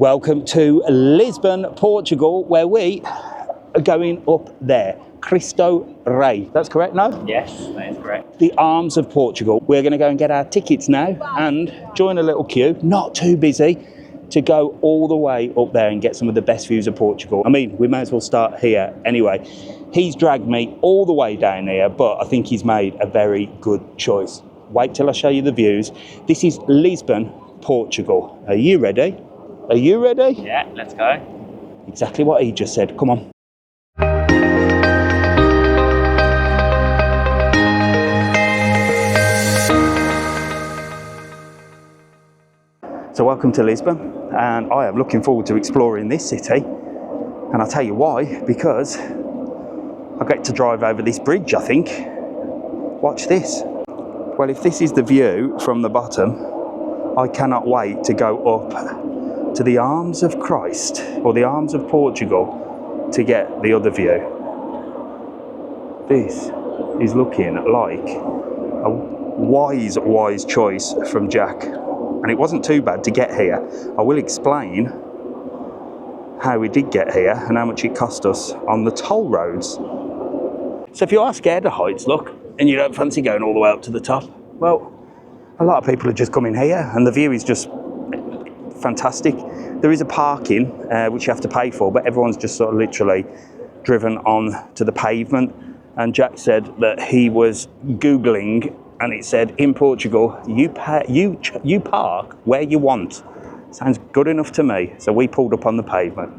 Welcome to Lisbon, Portugal, where we are going up there. Cristo Rei. That's correct, no? Yes, that is correct. The arms of Portugal. We're going to go and get our tickets now and join a little queue, not too busy, to go all the way up there and get some of the best views of Portugal. I mean, we may as well start here anyway. He's dragged me all the way down here, but I think he's made a very good choice. Wait till I show you the views. This is Lisbon, Portugal. Are you ready? Are you ready? Yeah, let's go. Exactly what he just said. Come on. So welcome to Lisbon, and I am looking forward to exploring this city. And I'll tell you why, because I get to drive over this bridge, I think. Watch this. Well, if this is the view from the bottom, I cannot wait to go up to the arms of Christ, or the arms of Portugal, to get the other view. This is looking like a wise choice from Jack. And it wasn't too bad to get here. I will explain how we did get here and how much it cost us on the toll roads. So if you are scared of heights, look, and you don't fancy going all the way up to the top, well, a lot of people are just coming here and the view is just fantastic. There is a parking, which you have to pay for, but everyone's just sort of literally driven on to the pavement. And Jack said that he was Googling and it said, in Portugal, you park where you want. Sounds good enough to me. So we pulled up on the pavement.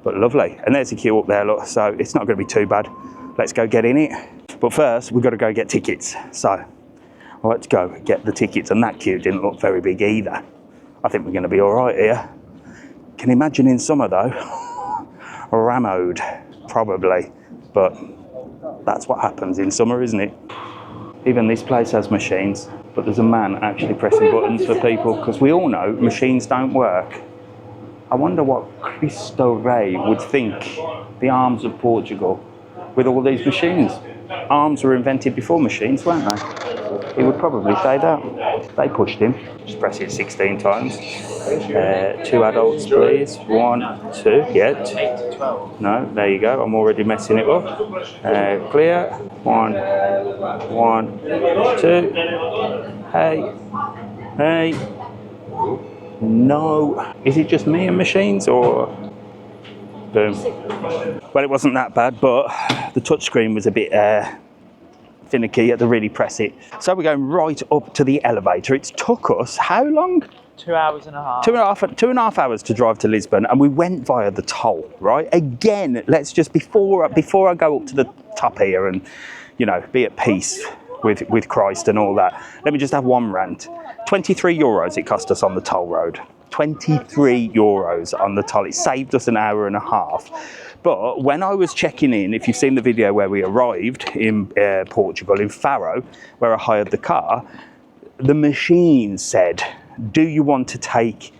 But lovely. And there's a queue up there, look. So it's not going to be too bad. Let's go get in it. But first, we've got to go get tickets. So let's go get the tickets. And that queue didn't look very big either. I think we're going to be all right here. Can you imagine in summer, though? Rammed, probably. But that's what happens in summer, isn't it? Even this place has machines, but there's a man actually pressing buttons for people, because we all know machines don't work. I wonder what Cristo Rei would think, the arms of Portugal, with all these machines. Arms were invented before machines, weren't they? He would probably say that. They pushed him. Just press it 16 times. 2 adults, please. 1, 2. Yeah. 8 to 12. No, there you go. I'm already messing it up. Clear. 1, 2. Hey. No. Is it just me and machines, or? Boom. Well, it wasn't that bad, but the touchscreen was a bit finicky. You had to really press it. So we're going right up to the elevator. It's took us how long? 2 hours and a half. 2.5 hours to drive to Lisbon, and we went via the toll, right? Again, let's just, before I go up to the top here and, you know, be at peace with Christ and all that, let me just have one rant. 23 euros it cost us on the toll road. 23 euros on the toll. It saved us an hour and a half. But when I was checking in, if you've seen the video where we arrived in Portugal, in Faro, where I hired the car, the machine said, do you want to take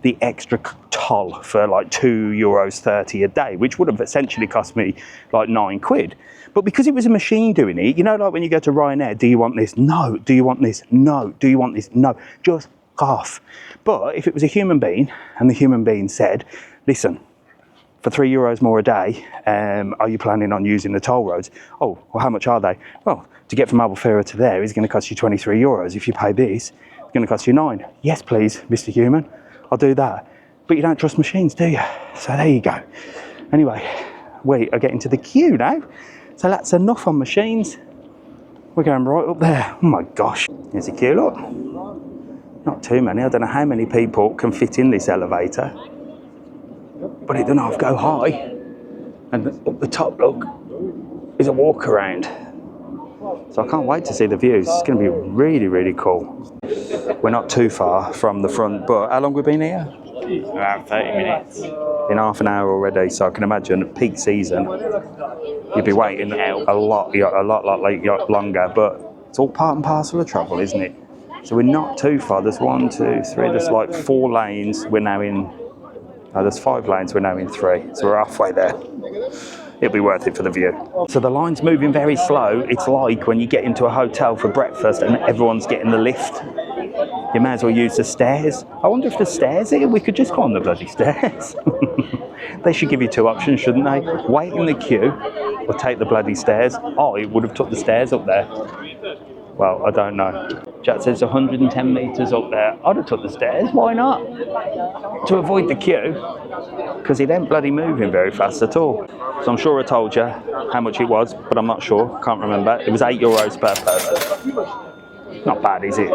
the extra toll for like €2.30 a day, which would have essentially cost me like £9. But because it was a machine doing it, you know, like when you go to Ryanair, do you want this? No. Do you want this? No. Do you want this? No. Just off. But if it was a human being and the human being said, listen, for €3 more a day, are you planning on using the toll roads? Oh, well, how much are they? Well, to get from Albufeira to there is going to cost you €23. If you pay this, it's going to cost you £9. Yes, please, Mr. Human, I'll do that. But you don't trust machines, do you? So there you go. Anyway, we are getting to the queue now. So that's enough on machines. We're going right up there. Oh my gosh. Here's the queue, look. Not too many. I don't know how many people can fit in this elevator. But it doesn't have to go high. And up the top, look, is a walk around. So I can't wait to see the views. It's going to be really, really cool. We're not too far from the front, but how long have we been here? Around 30 minutes. In half an hour already, so I can imagine at peak season, you'd be waiting a lot longer, but it's all part and parcel of travel, isn't it? So we're not too far. There's 1, 2, 3, there's like 4 lanes. We're now in, there's 5 lanes, we're now in 3. So we're halfway there. It'll be worth it for the view. So the line's moving very slow. It's like when you get into a hotel for breakfast and everyone's getting the lift. You may as well use the stairs. I wonder if the stairs here, we could just climb the bloody stairs. They should give you two options, shouldn't they? Wait in the queue or take the bloody stairs. I would have took the stairs up there. Well, I don't know. Jack says 110 metres up there. I'd have took the stairs, why not? To avoid the queue, because it ain't bloody moving very fast at all. So I'm sure I told you how much it was, but I'm not sure, can't remember. It was €8 per person. Not bad, is it?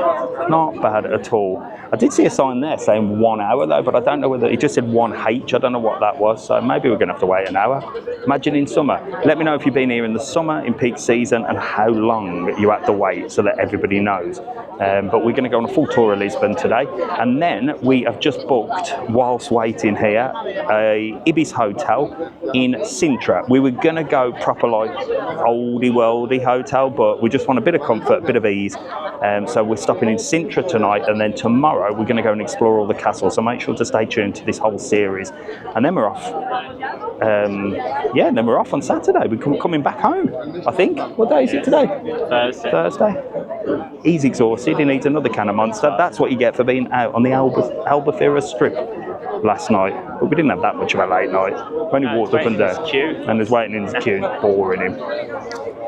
Not bad at all. I did see a sign there saying 1 hour though, but I don't know whether it just said 1H. I don't know what that was, so maybe we're going to have to wait an hour. Imagine in summer. Let me know if you've been here in the summer, in peak season, and how long you had to wait so that everybody knows. But we're going to go on a full tour of Lisbon today, and then we have just booked, whilst waiting here, a Ibis hotel in Sintra. We were going to go proper like oldie worldy hotel, but we just want a bit of comfort, a bit of ease. So we're stopping in Sintra tonight, and then tomorrow we're going to go and explore all the castles. So make sure to stay tuned to this whole series, and then we're off. Then we're off on Saturday. We're coming back home, I think. What day is it today? Thursday. He's exhausted. He needs another can of Monster. That's what you get for being out on the Albufeira Strip last night. But we didn't have that much of a late night. We only walked up and down, and there's waiting in his queue, boring him.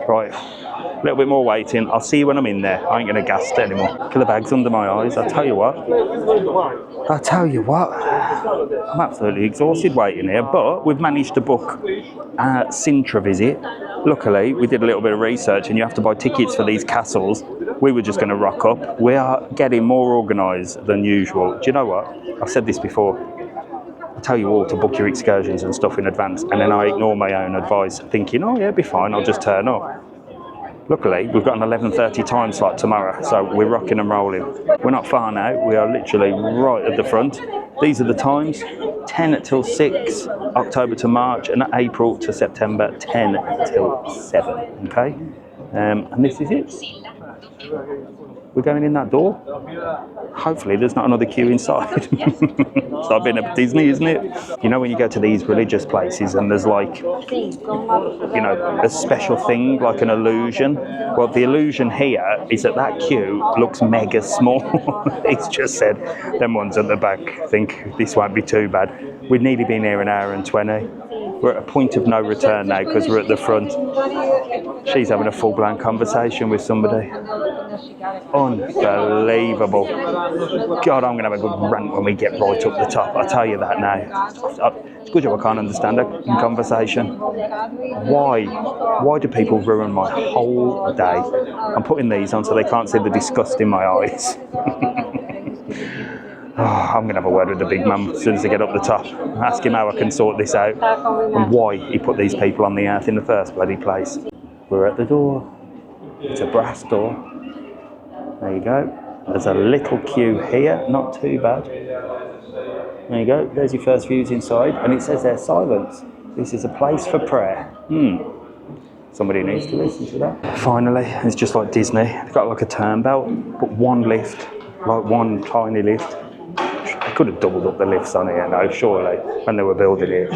Right. A little bit more waiting. I'll see you when I'm in there. I ain't going to gas anymore. Killer bags under my eyes. I tell you what. I'm absolutely exhausted waiting here, but we've managed to book a Sintra visit. Luckily, we did a little bit of research, and you have to buy tickets for these castles. We were just going to rock up. We are getting more organised than usual. Do you know what? I've said this before. I tell you all to book your excursions and stuff in advance, and then I ignore my own advice, thinking, oh yeah, it'll be fine, I'll just turn up. Luckily, we've got an 11:30 time slot tomorrow, so we're rocking and rolling. We're not far now, we are literally right at the front. These are the times, 10 till 6, October to March, and April to September, 10 till 7, okay? And this is it. We're going in that door. Hopefully there's not another queue inside. It's like being at Disney, isn't it? You know when you go to these religious places and there's like, you know, a special thing, like an illusion? Well, the illusion here is that that queue looks mega small. It's just said, them ones at the back think this won't be too bad. We'd nearly been here an hour and 20. We're at a point of no return now because we're at the front. She's having a full-blown conversation with somebody. Unbelievable. God, I'm going to have a good rant when we get right up the top. I'll tell you that now. It's good job I can't understand her in conversation. Why do people ruin my whole day? I'm putting these on so they can't see the disgust in my eyes. I'm going to have a word with the big man as soon as I get up the top. Ask him how I can sort this out and why he put these people on the earth in the first bloody place. We're at the door. It's a brass door. There you go. There's a little queue here, not too bad. There you go. There's your first views inside, and it says there, silence. This is a place for prayer. Somebody needs to listen to that. Finally, it's just like Disney. They've got like a turnbelt, but one lift, like one tiny lift. They could have doubled up the lifts on here now, surely, when they were building it.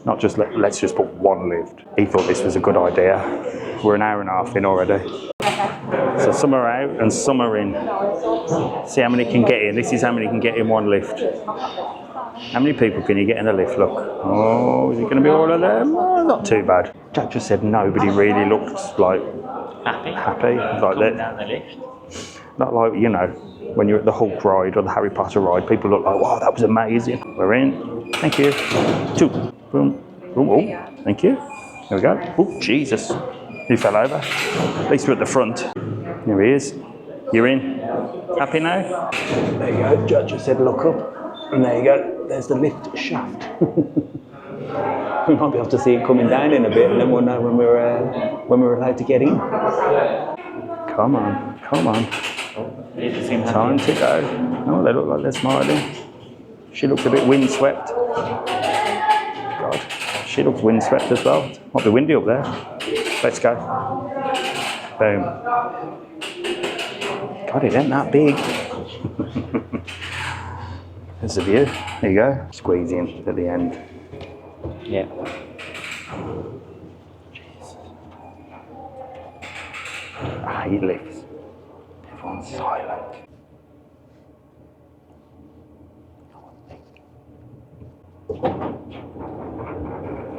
Not just, let's just put one lift. He thought this was a good idea. We're an hour and a half in already. So some are out and some are in. See how many can get in. This is how many can get in one lift. How many people can you get in a lift? Look. Oh, is it going to be all of them? Oh, not too bad. Jack just said nobody really looked like happy. Like that. Down the lift. Not like, you know, when you're at the Hulk ride or the Harry Potter ride, people look like, wow, that was amazing. We're in. Thank you. 2. Boom. Boom. Oh, thank you. There we go. Oh, Jesus. You fell over. At least we're at the front. Here he is. You're in. Happy now? There you go. Judge just said look up. And there you go. There's the lift shaft. We might be able to see it coming down in a bit, and then we'll know when we're allowed to get in. Come on. Come on. Time to go. Oh, they look like they're smiling. She looks a bit windswept. God, she looks windswept as well. Might be windy up there. Let's go. Boom. God, it ain't that big. There's the view. There you go. Squeeze in at the end. Yeah. Jesus. I hate lifts. Everyone's silent.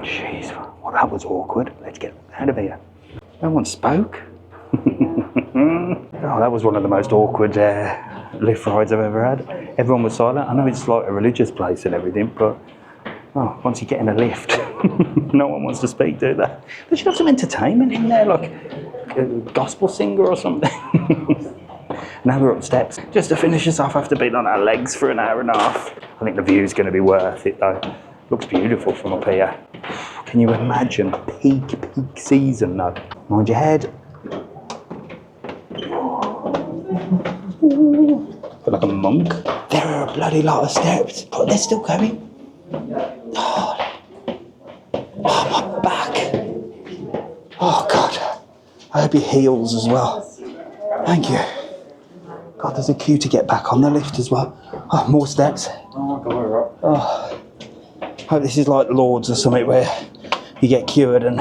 Jeez, well, that was awkward. Let's get out of here. No one spoke. Oh, that was one of the most awkward lift rides I've ever had. Everyone was silent. I know it's like a religious place and everything, but oh, once you get in a lift, no one wants to speak, do they? They should have some entertainment in there, like a gospel singer or something. Now we're up steps. Just to finish us off after being on our legs for an hour and a half. I think the view's going to be worth it though. Looks beautiful from up here. Can you imagine peak season though? Mind your head. Feel like a monk. There are a bloody lot of steps, but they're still going. Oh, my back. Oh God. I hope he heals as well. Thank you. God, there's a queue to get back on the lift as well. Oh, more steps. Oh. Hope this is like Lords or something where you get cured and...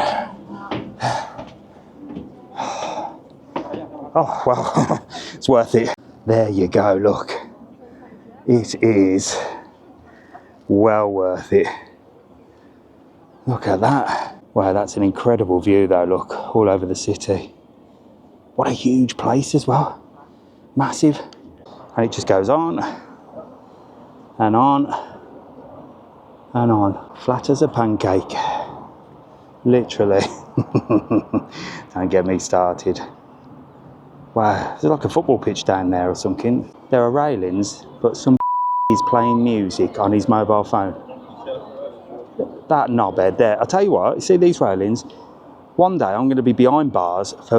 Oh, well, it's worth it. There you go, look. It is well worth it. Look at that. Wow, that's an incredible view though, look, all over the city. What a huge place as well. Massive. And it just goes on and on and on. Flat as a pancake. Literally. Don't get me started. Wow, there's like a football pitch down there or something. There are railings, but some is playing music on his mobile phone. That knobhead there. I'll tell you what, you see these railings? One day I'm going to be behind bars for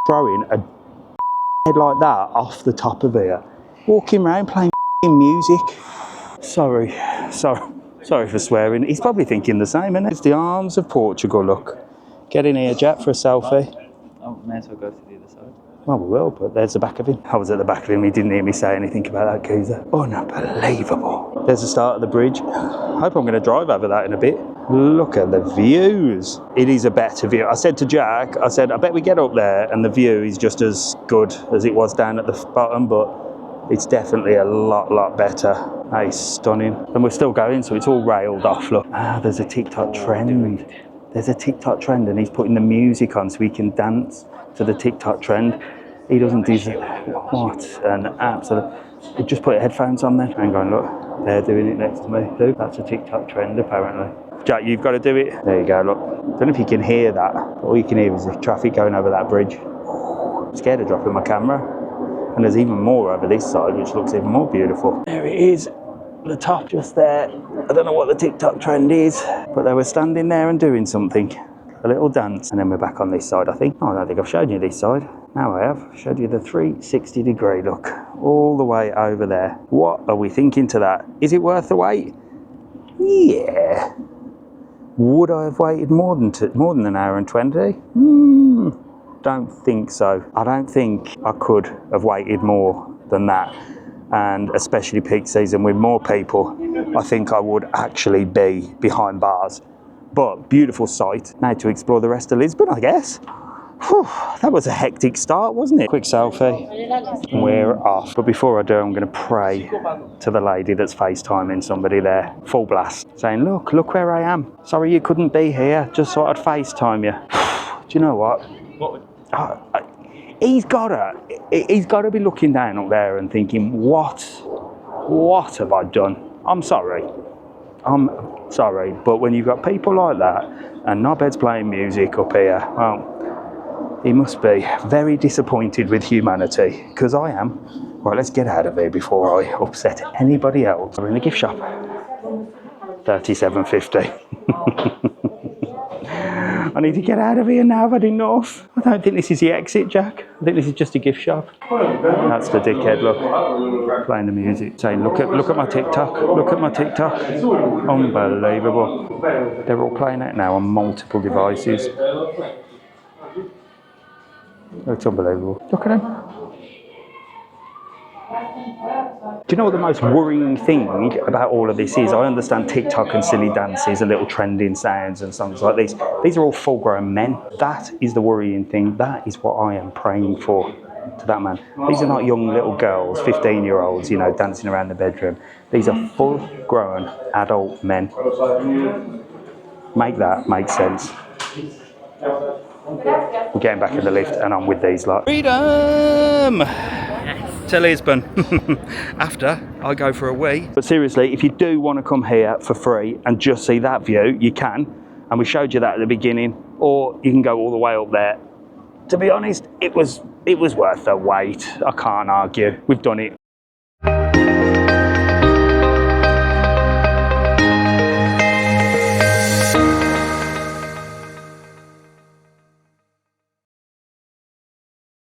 throwing a head like that off the top of here. Walking around playing music. Sorry for swearing. He's probably thinking the same, isn't it? It's the arms of Portugal, look. Get in here, Jack, for a selfie. Oh, may as well go to the other side. Well, we will, but there's the back of him. I was at the back of him, he didn't hear me say anything about that geezer. Unbelievable. There's the start of the bridge. I hope I'm going to drive over that in a bit. Look at the views. It is a better view. I said to Jack, I said, I bet we get up there and the view is just as good as it was down at the bottom, but it's definitely a lot better. That is stunning. And we're still going, so it's all railed off, look. Ah, there's a TikTok trend. There's a TikTok trend and he's putting the music on so we can dance to the TikTok trend. He doesn't do that. What an absolute... He just put headphones on there and going, look, they're doing it next to me too. That's a TikTok trend apparently. Jack, you've got to do it. There you go, look. I don't know if you can hear that. All you can hear is the traffic going over that bridge. I'm scared of dropping my camera. And there's even more over this side, which looks even more beautiful. There it is, the top just there. I don't know what the TikTok trend is, but they were standing there and doing something. A little dance. And then we're back on this side, I think. Oh, I don't think I've shown you this side. Now I have. Showed you the 360 degree look. All the way over there. What are we thinking to that? Is it worth the wait? Yeah. Would I have waited more than an hour and 20? Don't think so. I don't think I could have waited more than that. And especially peak season with more people, I think I would actually be behind bars. But beautiful sight. Now to explore the rest of Lisbon, I guess. Whew, that was a hectic start, wasn't it? Quick selfie. We're off. But before I do, I'm going to pray to the lady that's FaceTiming somebody there. Full blast. Saying, look where I am. Sorry you couldn't be here. Just thought I'd FaceTime you. Do you know what? He's got to be looking down up there and thinking, what have I done? I'm sorry, but when you've got people like that and knobheads playing music up here, well, he must be very disappointed with humanity, because I am. Right, let's get out of here before I upset anybody else. We're in the gift shop. $37.50. I need to get out of here now, I've had enough. I don't think this is the exit, Jack. I think this is just a gift shop. That's the dickhead, look. Playing the music, saying, look at my TikTok, look at my TikTok. Unbelievable. They're all playing it now on multiple devices. It's unbelievable. Look at them. Do you know what the most worrying thing about all of this is? I understand TikTok and silly dances and little trending sounds and songs like these. These are all full-grown men. That is the worrying thing. That is what I am praying for to that, man. These are not young little girls, 15-year-olds, you know, dancing around the bedroom. These are full-grown adult men. Make that make sense. We're getting back in the lift and I'm with these lot. Freedom! To Lisbon. After I go for a wee. But seriously, if you do want to come here for free and just see that view, you can. And we showed you that at the beginning. Or you can go all the way up there. To be honest, it was worth the wait. I can't argue. We've done it